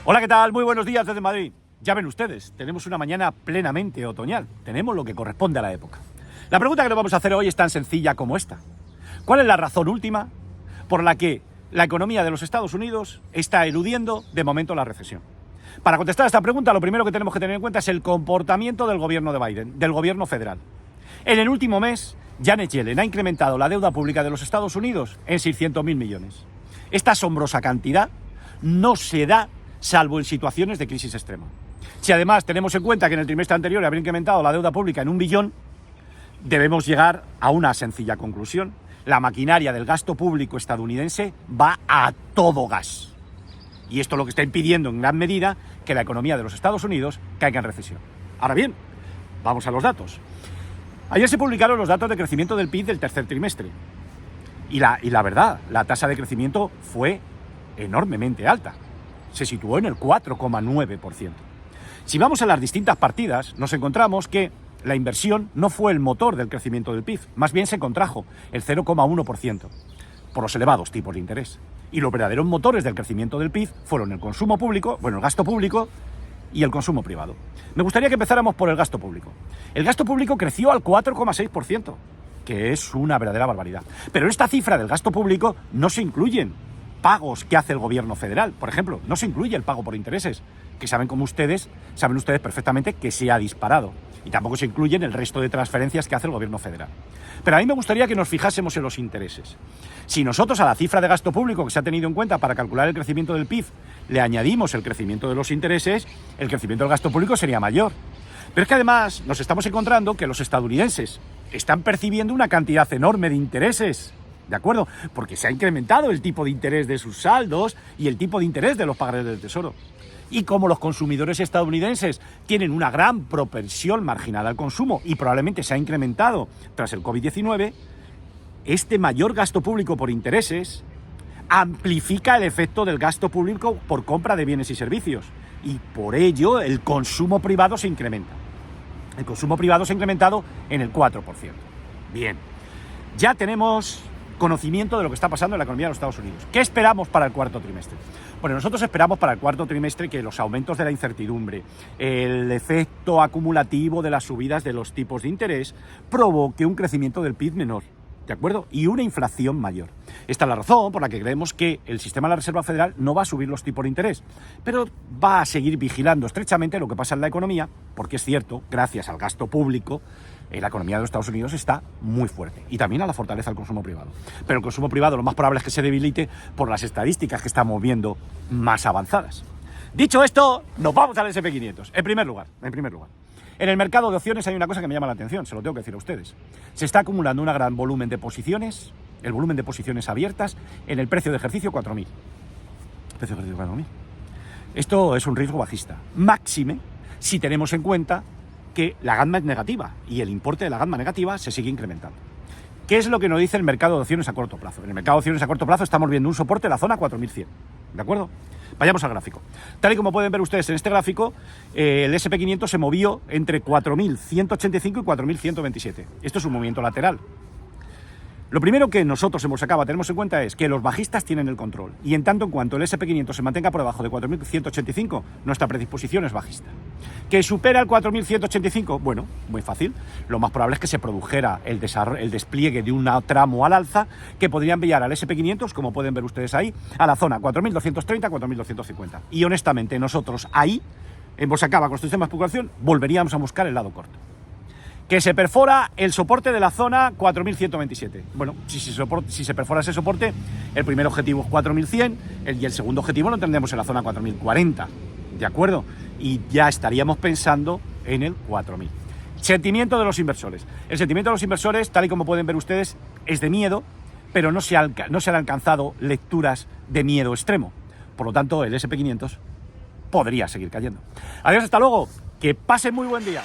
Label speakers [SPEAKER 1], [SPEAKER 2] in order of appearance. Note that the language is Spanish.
[SPEAKER 1] Hola, ¿qué tal? Muy buenos días desde Madrid. Ya ven ustedes, tenemos una mañana plenamente otoñal. Tenemos lo que corresponde a la época. La pregunta que nos vamos a hacer hoy es tan sencilla como esta. ¿Cuál es la razón última por la que la economía de los Estados Unidos está eludiendo de momento la recesión? Para contestar a esta pregunta, lo primero que tenemos que tener en cuenta es el comportamiento del gobierno de Biden, del gobierno federal. En el último mes, Janet Yellen ha incrementado la deuda pública de los Estados Unidos en 600.000 millones. Esta asombrosa cantidad no se da salvo en situaciones de crisis extrema. Si además tenemos en cuenta que en el trimestre anterior habría incrementado la deuda pública en 1 billón, debemos llegar a una sencilla conclusión. La maquinaria del gasto público estadounidense va a todo gas. Y esto es lo que está impidiendo en gran medida que la economía de los Estados Unidos caiga en recesión. Ahora bien, vamos a los datos. Ayer se publicaron los datos de crecimiento del PIB del tercer trimestre. Y la verdad, la tasa de crecimiento fue enormemente alta. Se situó en el 4,9%. Si vamos a las distintas partidas, nos encontramos que la inversión no fue el motor del crecimiento del PIB, más bien se contrajo el 0,1% por los elevados tipos de interés. Y los verdaderos motores del crecimiento del PIB fueron el consumo público, el gasto público y el consumo privado. Me gustaría que empezáramos por el gasto público. El gasto público creció al 4,6%, que es una verdadera barbaridad. Pero en esta cifra del gasto público no se incluyen pagos que hace el gobierno federal. Por ejemplo, no se incluye el pago por intereses, que saben ustedes perfectamente que se ha disparado. Y tampoco se incluyen el resto de transferencias que hace el gobierno federal. Pero a mí me gustaría que nos fijásemos en los intereses. Si nosotros a la cifra de gasto público que se ha tenido en cuenta para calcular el crecimiento del PIB le añadimos el crecimiento de los intereses, el crecimiento del gasto público sería mayor. Pero es que además nos estamos encontrando que los estadounidenses están percibiendo una cantidad enorme de intereses, ¿de acuerdo? Porque se ha incrementado el tipo de interés de sus saldos y el tipo de interés de los pagarés del Tesoro. Y como los consumidores estadounidenses tienen una gran propensión marginal al consumo y probablemente se ha incrementado tras el COVID-19, este mayor gasto público por intereses amplifica el efecto del gasto público por compra de bienes y servicios. Y por ello el consumo privado se incrementa. El consumo privado se ha incrementado en el 4%. Bien, ya tenemos conocimiento de lo que está pasando en la economía de los Estados Unidos. ¿Qué esperamos para el cuarto trimestre? Bueno, nosotros esperamos para el cuarto trimestre que los aumentos de la incertidumbre, el efecto acumulativo de las subidas de los tipos de interés provoque un crecimiento del PIB menor, ¿de acuerdo? Y una inflación mayor. Esta es la razón por la que creemos que el sistema de la Reserva Federal no va a subir los tipos de interés, pero va a seguir vigilando estrechamente lo que pasa en la economía, porque es cierto, gracias al gasto público, la economía de los Estados Unidos está muy fuerte y también a la fortaleza del consumo privado. Pero el consumo privado lo más probable es que se debilite por las estadísticas que estamos viendo más avanzadas. Dicho esto, nos vamos al S&P 500. En primer lugar, en el mercado de opciones hay una cosa que me llama la atención, se lo tengo que decir a ustedes. Se está acumulando un gran volumen de posiciones, el volumen de posiciones abiertas en el precio de ejercicio 4.000. Precio de ejercicio 4.000. Esto es un riesgo bajista, máxime si tenemos en cuenta que la gamma es negativa y el importe de la gamma negativa se sigue incrementando. ¿Qué es lo que nos dice el mercado de opciones a corto plazo? En el mercado de opciones a corto plazo estamos viendo un soporte en la zona 4.100, ¿de acuerdo? Vayamos al gráfico. Tal y como pueden ver ustedes en este gráfico, el S&P 500 se movió entre 4.185 y 4.127. Esto es un movimiento lateral. Lo primero que nosotros en Bolsa Acaba tenemos en cuenta es que los bajistas tienen el control y en tanto en cuanto el S&P 500 se mantenga por debajo de 4.185, nuestra predisposición es bajista. ¿Que supera el 4.185? Bueno, muy fácil. Lo más probable es que se produjera el despliegue de un tramo al alza que podría enviar al S&P 500, como pueden ver ustedes ahí, a la zona 4.230, 4.250. Y honestamente nosotros ahí, en Bolsa Acaba, con este sistema de especulación, volveríamos a buscar el lado corto. Que se perfora el soporte de la zona 4.127. Bueno, si se perfora ese soporte, el primer objetivo es 4.100 y el segundo objetivo lo tendremos en la zona 4.040, ¿de acuerdo? Y ya estaríamos pensando en el 4.000. Sentimiento de los inversores. El sentimiento de los inversores, tal y como pueden ver ustedes, es de miedo, pero no se han alcanzado lecturas de miedo extremo. Por lo tanto, el S&P 500 podría seguir cayendo. Adiós, hasta luego. Que pasen muy buen día.